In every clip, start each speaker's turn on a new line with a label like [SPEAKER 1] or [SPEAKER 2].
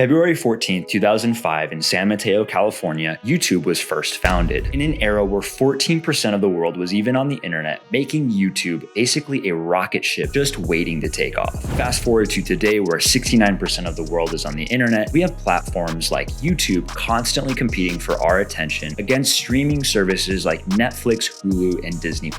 [SPEAKER 1] February 14th, 2005, in San Mateo, California, YouTube was first founded. In an era where 14% of the world was even on the internet, making YouTube basically a rocket ship just waiting to take off. Fast forward to today, where 69% of the world is on the internet, we have platforms like YouTube constantly competing for our attention against streaming services like Netflix, Hulu, and Disney+.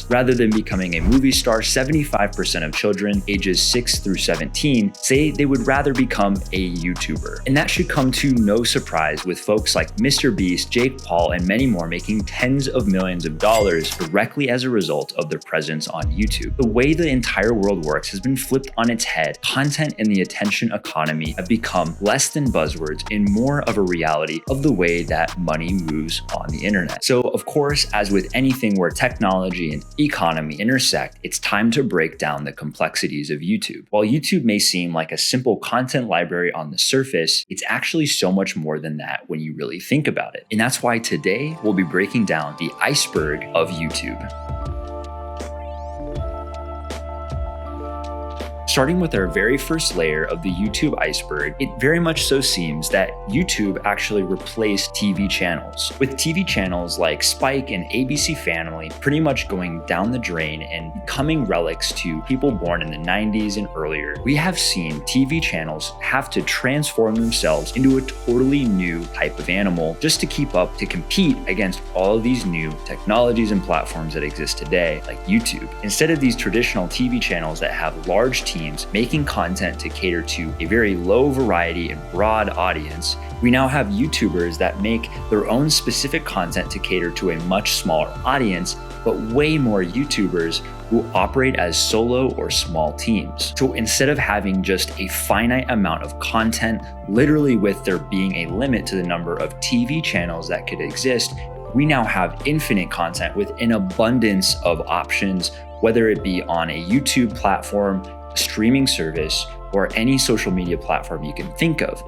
[SPEAKER 1] Rather than becoming a movie star, 75% of children ages 6 through 17 say they would rather become a YouTuber. And that should come to no surprise, with folks like Mr. Beast, Jake Paul, and many more making tens of millions of dollars directly as a result of their presence on YouTube. The way the entire world works has been flipped on its head. Content and the attention economy have become less than buzzwords and more of a reality of the way that money moves on the internet. So of course, as with anything where technology and economy intersect, it's time to break down the complexities of YouTube. While YouTube may seem like a simple content library on the surface, it's actually so much more than that when you really think about it. And that's why today we'll be breaking down the iceberg of YouTube. Starting with our very first layer of the YouTube iceberg, it very much so seems that YouTube actually replaced TV channels, with TV channels like Spike and ABC Family pretty much going down the drain and becoming relics to people born in the 90s and earlier. We have seen TV channels have to transform themselves into a totally new type of animal just to keep up, to compete against all of these new technologies and platforms that exist today, like YouTube. Instead of these traditional TV channels that have large teams making content to cater to a very low variety and broad audience, we now have YouTubers that make their own specific content to cater to a much smaller audience, but way more YouTubers who operate as solo or small teams. So instead of having just a finite amount of content, literally with there being a limit to the number of TV channels that could exist, we now have infinite content with an abundance of options, whether it be on a YouTube platform, streaming service, or any social media platform you can think of.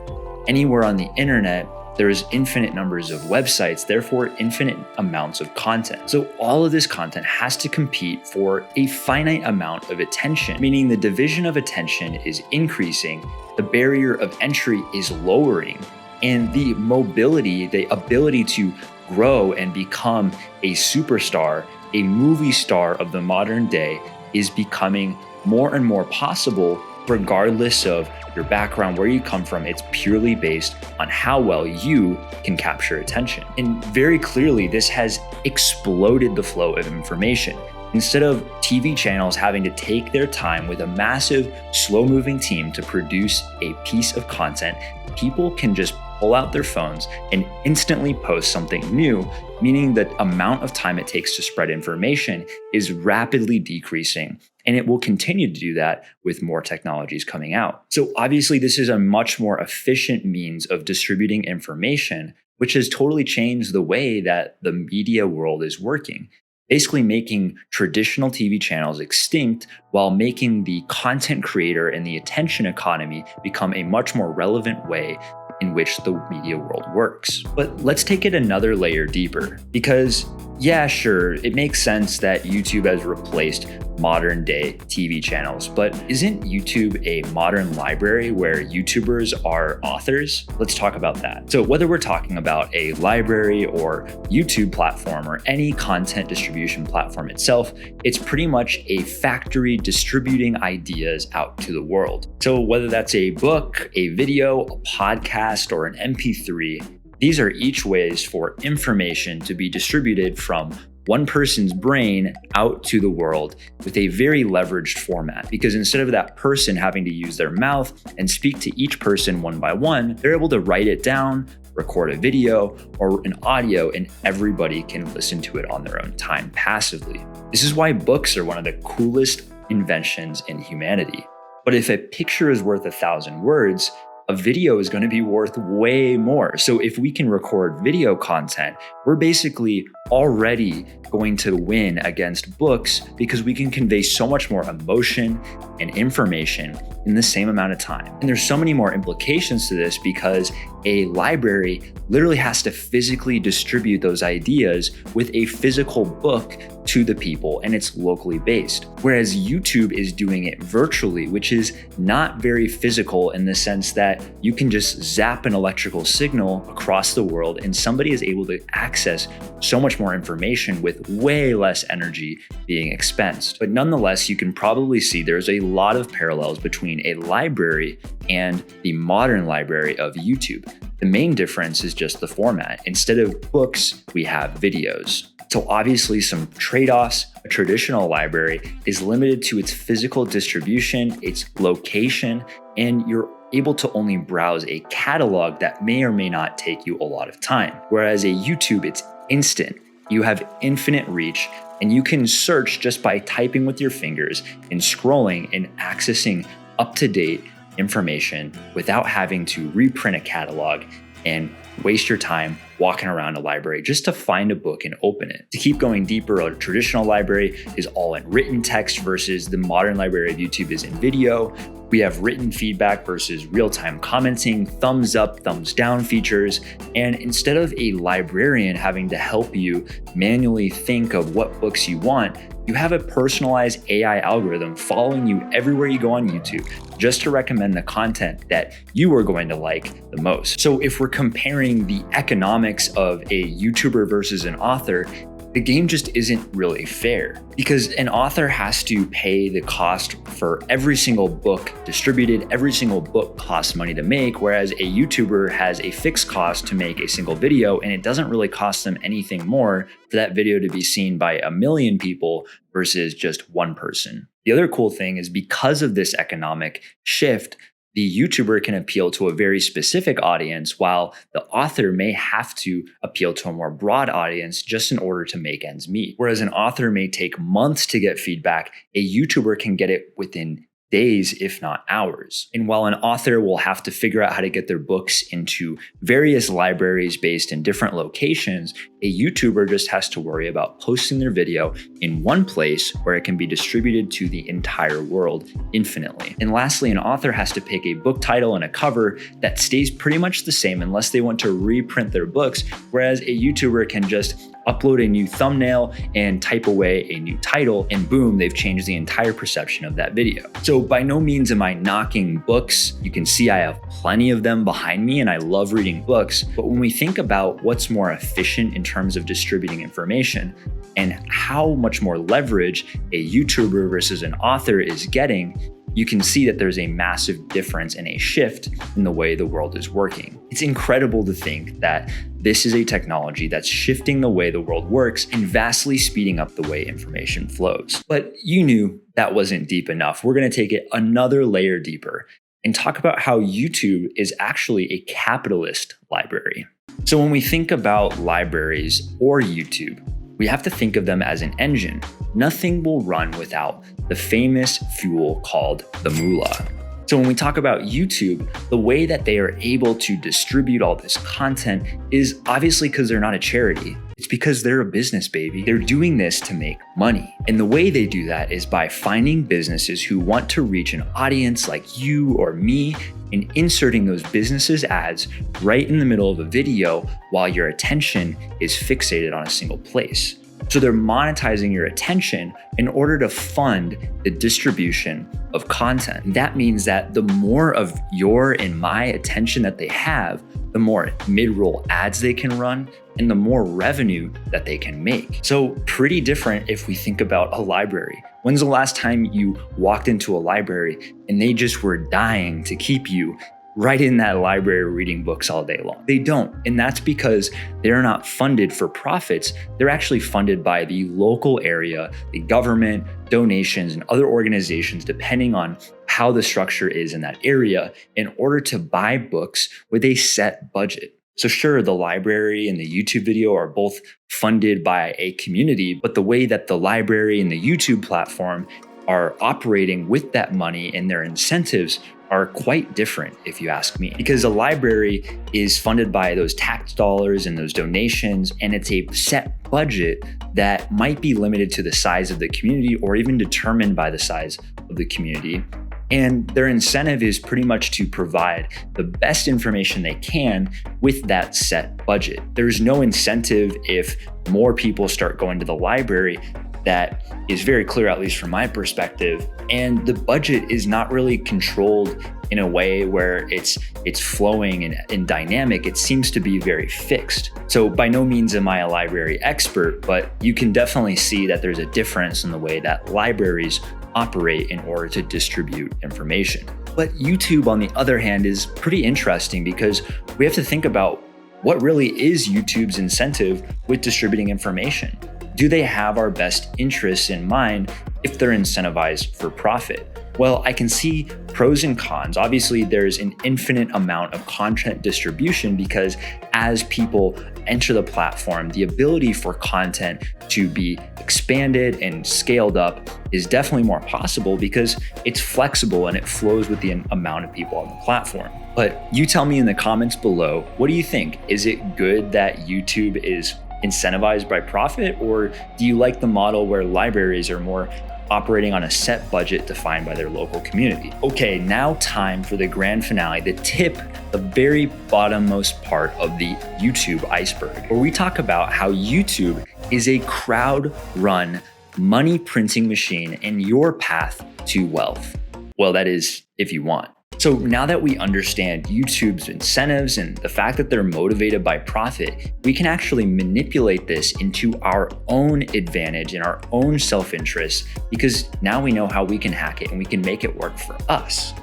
[SPEAKER 1] Anywhere on the internet, there's infinite numbers of websites, therefore infinite amounts of content. So all of this content has to compete for a finite amount of attention, meaning the division of attention is increasing, the barrier of entry is lowering, and the mobility, the ability to grow and become a superstar, a movie star of the modern day, is becoming more and more possible regardless of your background, where you come from. It's purely based on how well you can capture attention. And very clearly, this has exploded the flow of information. Instead of TV channels having to take their time with a massive, slow-moving team to produce a piece of content, people can just pull out their phones and instantly post something new, meaning the amount of time it takes to spread information is rapidly decreasing. And it will continue to do that with more technologies coming out. So obviously, this is a much more efficient means of distributing information, which has totally changed the way that the media world is working, basically making traditional TV channels extinct while making the content creator and the attention economy become a much more relevant way in which the media world works. But let's take it another layer deeper, because yeah, sure, it makes sense that YouTube has replaced modern day TV channels, but isn't YouTube a modern library where YouTubers are authors? Let's talk about that. So whether we're talking about a library or YouTube platform or any content distribution platform itself, it's pretty much a factory distributing ideas out to the world. So whether that's a book, a video, a podcast, or an MP3, these are each ways for information to be distributed from one person's brain out to the world with a very leveraged format. Because instead of that person having to use their mouth and speak to each person one by one, they're able to write it down, record a video or an audio, and everybody can listen to it on their own time passively. This is why books are one of the coolest inventions in humanity. But if a picture is worth 1,000 words, a video is going to be worth way more. So if we can record video content, we're basically already going to win against books because we can convey so much more emotion and information in the same amount of time. And there's so many more implications to this because a library literally has to physically distribute those ideas with a physical book to the people, and it's locally based. Whereas YouTube is doing it virtually, which is not very physical in the sense that you can just zap an electrical signal across the world and somebody is able to access so much more information with way less energy being expensed. But nonetheless, you can probably see there's a lot of parallels between a library and the modern library of YouTube. The main difference is just the format. Instead of books, we have videos. So obviously some trade-offs. A traditional library is limited to its physical distribution, its location, and you're able to only browse a catalog that may or may not take you a lot of time. Whereas a YouTube, it's instant. You have infinite reach, and you can search just by typing with your fingers and scrolling and accessing up-to-date information without having to reprint a catalog and waste your time walking around a library just to find a book and open it. To keep going deeper, a traditional library is all in written text versus the modern library of YouTube is in video. We have written feedback versus real-time commenting, thumbs up, thumbs down features. And instead of a librarian having to help you manually think of what books you want, you have a personalized AI algorithm following you everywhere you go on YouTube just to recommend the content that you are going to like the most. So if we're comparing the economics of a YouTuber versus an author, the game just isn't really fair because an author has to pay the cost for every single book distributed. Every single book costs money to make, whereas a YouTuber has a fixed cost to make a single video, and it doesn't really cost them anything more for that video to be seen by 1 million people versus just one person. The other cool thing is because of this economic shift, the YouTuber can appeal to a very specific audience, while the author may have to appeal to a more broad audience just in order to make ends meet. Whereas an author may take months to get feedback, a YouTuber can get it within days, if not hours. And while an author will have to figure out how to get their books into various libraries based in different locations, a YouTuber just has to worry about posting their video in one place where it can be distributed to the entire world infinitely. And lastly, an author has to pick a book title and a cover that stays pretty much the same unless they want to reprint their books, whereas a YouTuber can just upload a new thumbnail and type away a new title, and boom, they've changed the entire perception of that video. So by no means am I knocking books. You can see I have plenty of them behind me and I love reading books. But when we think about what's more efficient in terms of distributing information and how much more leverage a YouTuber versus an author is getting, you can see that there's a massive difference and a shift in the way the world is working. It's incredible to think that this is a technology that's shifting the way the world works and vastly speeding up the way information flows. But you knew that wasn't deep enough. We're going to take it another layer deeper and talk about how YouTube is actually a capitalist library. So when we think about libraries or YouTube, we have to think of them as an engine. Nothing will run without the famous fuel called the moolah. So when we talk about YouTube, the way that they are able to distribute all this content is obviously because they're not a charity. It's because they're a business, baby. They're doing this to make money. And the way they do that is by finding businesses who want to reach an audience like you or me and inserting those businesses' ads right in the middle of a video while your attention is fixated on a single place. So they're monetizing your attention in order to fund the distribution of content. That means that the more of your and my attention that they have, the more mid-roll ads they can run and the more revenue that they can make. So pretty different if we think about a library. When's the last time you walked into a library and they just were dying to keep you right in that library reading books all day long? They don't. And that's because they're not funded for profits. They're actually funded by the local area, the government, donations, and other organizations, depending on how the structure is in that area, in order to buy books with a set budget. So sure, the library and the YouTube video are both funded by a community, but the way that the library and the YouTube platform are operating with that money, and their incentives are quite different, if you ask me. Because a library is funded by those tax dollars and those donations, and it's a set budget that might be limited to the size of the community or even determined by the size of the community. And their incentive is pretty much to provide the best information they can with that set budget. There's no incentive if more people start going to the library. That is very clear, at least from my perspective. And the budget is not really controlled in a way where it's flowing and dynamic. It seems to be very fixed. So by no means am I a library expert, but you can definitely see that there's a difference in the way that libraries operate in order to distribute information. But YouTube, on the other hand, is pretty interesting because we have to think about what really is YouTube's incentive with distributing information. Do they have our best interests in mind if they're incentivized for profit? Well, I can see pros and cons. Obviously, there's an infinite amount of content distribution because as people enter the platform, the ability for content to be expanded and scaled up is definitely more possible because it's flexible and it flows with the amount of people on the platform. But you tell me in the comments below, what do you think? Is it good that YouTube is incentivized by profit, or do you like the model where libraries are more operating on a set budget defined by their local community? Okay, now time for the grand finale, the tip, the very bottommost part of the YouTube iceberg, where we talk about how YouTube is a crowd-run money printing machine and your path to wealth. Well, that is if you want. So now that we understand YouTube's incentives and the fact that they're motivated by profit, we can actually manipulate this into our own advantage and our own self-interest because now we know how we can hack it and we can make it work for us.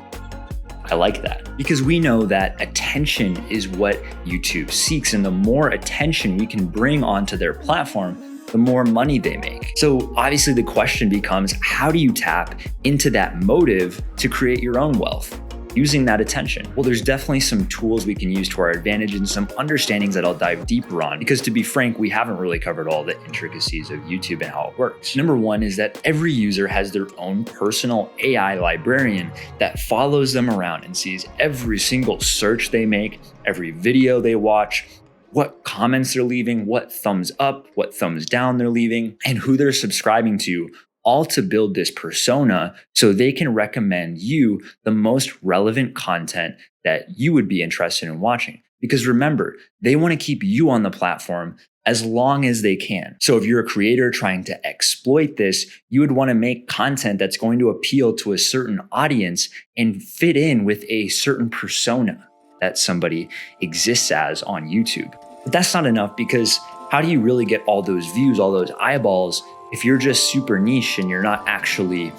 [SPEAKER 1] I like that because we know that attention is what YouTube seeks, and the more attention we can bring onto their platform, the more money they make. So obviously the question becomes, how do you tap into that motive to create your own wealth using that attention? Well, there's definitely some tools we can use to our advantage and some understandings that I'll dive deeper on, because to be frank, we haven't really covered all the intricacies of YouTube and how it works. Number one is that every user has their own personal AI librarian that follows them around and sees every single search they make, every video they watch, what comments they're leaving, what thumbs up, what thumbs down they're leaving, and who they're subscribing to, all to build this persona so they can recommend you the most relevant content that you would be interested in watching. Because remember, they want to keep you on the platform as long as they can. So if you're a creator trying to exploit this, you would want to make content that's going to appeal to a certain audience and fit in with a certain persona that somebody exists as on YouTube. But that's not enough, because how do you really get all those views, all those eyeballs, if you're just super niche and you're not actually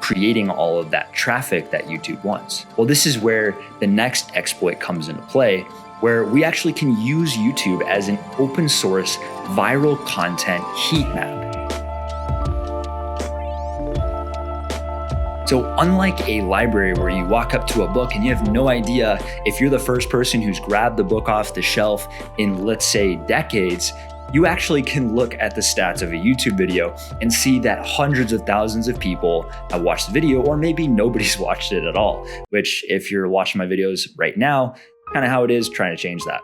[SPEAKER 1] creating all of that traffic that YouTube wants? Well, this is where the next exploit comes into play, where we actually can use YouTube as an open source viral content heat map. So unlike a library where you walk up to a book and you have no idea if you're the first person who's grabbed the book off the shelf in, let's say, decades, you actually can look at the stats of a YouTube video and see that hundreds of thousands of people have watched the video, or maybe nobody's watched it at all, which if you're watching my videos right now, kind of how it is, trying to change that.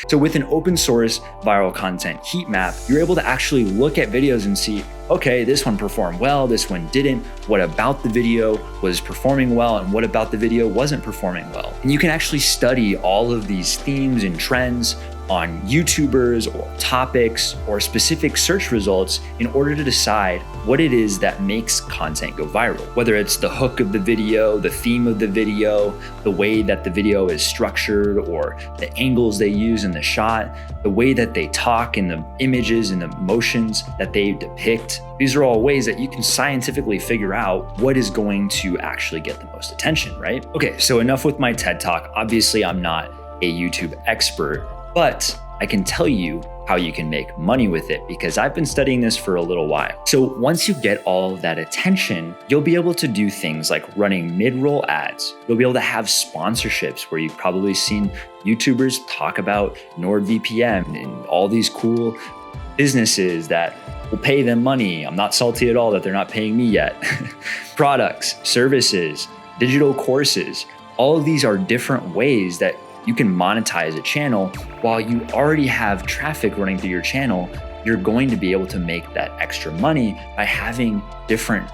[SPEAKER 1] So with an open source viral content heat map, you're able to actually look at videos and see, okay, this one performed well, this one didn't. What about the video was performing well, and what about the video wasn't performing well? And you can actually study all of these themes and trends on YouTubers or topics or specific search results in order to decide what it is that makes content go viral. Whether it's the hook of the video, the theme of the video, the way that the video is structured, or the angles they use in the shot, the way that they talk and the images and the motions that they depict. These are all ways that you can scientifically figure out what is going to actually get the most attention, right? Okay, so enough with my TED Talk. Obviously, I'm not a YouTube expert, but I can tell you how you can make money with it, because I've been studying this for a little while. So once you get all of that attention, you'll be able to do things like running mid-roll ads. You'll be able to have sponsorships where you've probably seen YouTubers talk about NordVPN and all these cool businesses that We'll pay them money. I'm not salty at all that they're not paying me yet. Products, services, digital courses, all of these are different ways that you can monetize a channel. While you already have traffic running through your channel, you're going to be able to make that extra money by having different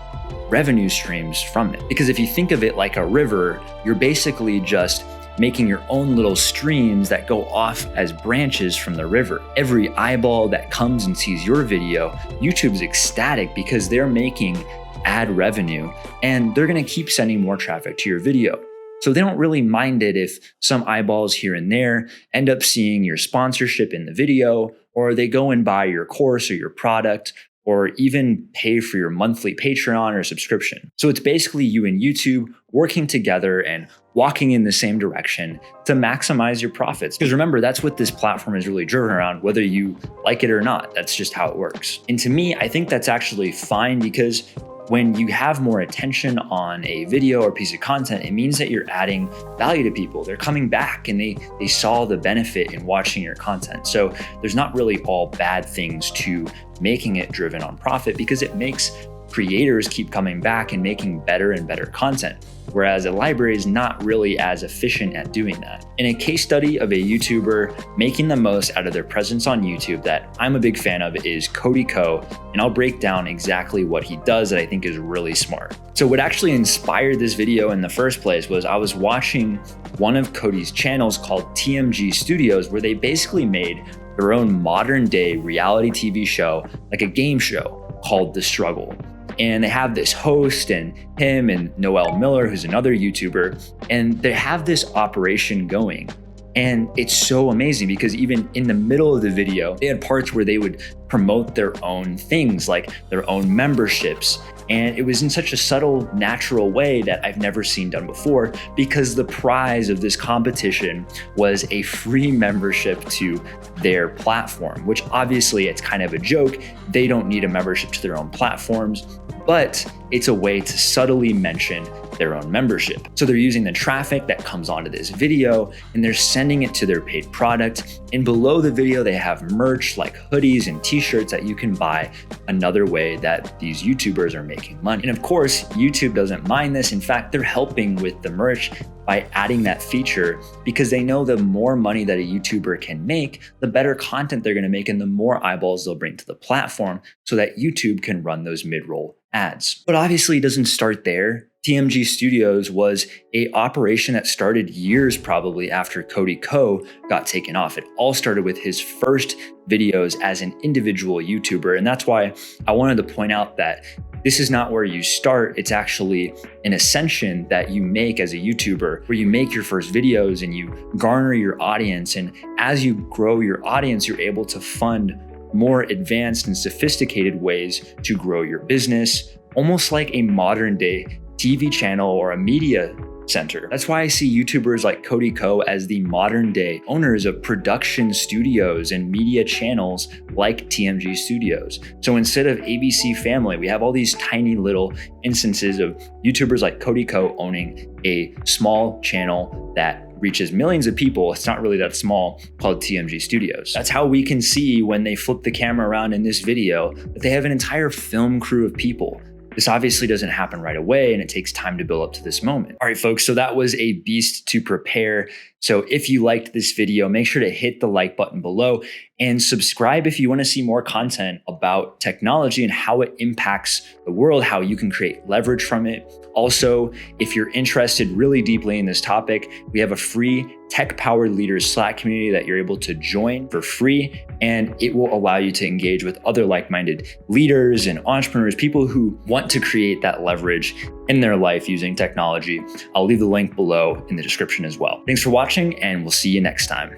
[SPEAKER 1] revenue streams from it. Because if you think of it like a river, you're basically just making your own little streams that go off as branches from the river. Every eyeball that comes and sees your video, YouTube's ecstatic because they're making ad revenue and they're gonna keep sending more traffic to your video. So they don't really mind it if some eyeballs here and there end up seeing your sponsorship in the video, or they go and buy your course or your product, or even pay for your monthly Patreon or subscription. So it's basically you and YouTube working together and walking in the same direction to maximize your profits. Because remember, that's what this platform is really driven around, whether you like it or not. That's just how it works. And to me, I think that's actually fine, because when you have more attention on a video or piece of content, it means that you're adding value to people. They're coming back and they saw the benefit in watching your content. So there's not really all bad things to making it driven on profit, because it makes creators keep coming back and making better and better content, whereas a library is not really as efficient at doing that. In a case study of a YouTuber making the most out of their presence on YouTube that I'm a big fan of is Cody Ko, and I'll break down exactly what he does that I think is really smart. So what actually inspired this video in the first place was I was watching one of Cody's channels called TMG Studios, where they basically made their own modern day reality TV show, like a game show called The Struggle. And they have this host and him and Noel Miller, who's another YouTuber, and they have this operation going. And it's so amazing because even in the middle of the video, they had parts where they would promote their own things, like their own memberships. And it was in such a subtle, natural way that I've never seen done before, because the prize of this competition was a free membership to their platform, which obviously it's kind of a joke. They don't need a membership to their own platforms, but it's a way to subtly mention their own membership. So they're using the traffic that comes onto this video and they're sending it to their paid product. And below the video, they have merch like hoodies and t-shirts that you can buy, another way that these YouTubers are making money. And of course, YouTube doesn't mind this. In fact, they're helping with the merch by adding that feature, because they know the more money that a YouTuber can make, the better content they're gonna make and the more eyeballs they'll bring to the platform so that YouTube can run those mid-roll ads. But obviously it doesn't start there. TMG Studios was a operation that started years probably after Cody Ko got taken off. It all started with his first videos as an individual YouTuber. And that's why I wanted to point out that this is not where you start. It's actually an ascension that you make as a YouTuber, where you make your first videos and you garner your audience. And as you grow your audience, you're able to fund more advanced and sophisticated ways to grow your business, almost like a modern day TV channel or a media center. That's why I see YouTubers like Cody Ko as the modern day owners of production studios and media channels like TMG Studios. So instead of ABC Family, we have all these tiny little instances of YouTubers like Cody Ko owning a small channel that reaches millions of people. It's not really that small, called TMG Studios. That's how we can see when they flip the camera around in this video that they have an entire film crew of people. This obviously doesn't happen right away, and it takes time to build up to this moment. All right, folks, so that was a beast to prepare. So if you liked this video, make sure to hit the like button below and subscribe if you want to see more content about technology and how it impacts the world, how you can create leverage from it. Also, if you're interested really deeply in this topic, we have a free tech-powered leaders Slack community that you're able to join for free, and it will allow you to engage with other like-minded leaders and entrepreneurs, people who want to create that leverage in their life using technology. I'll leave the link below in the description as well. Thanks for watching, and we'll see you next time.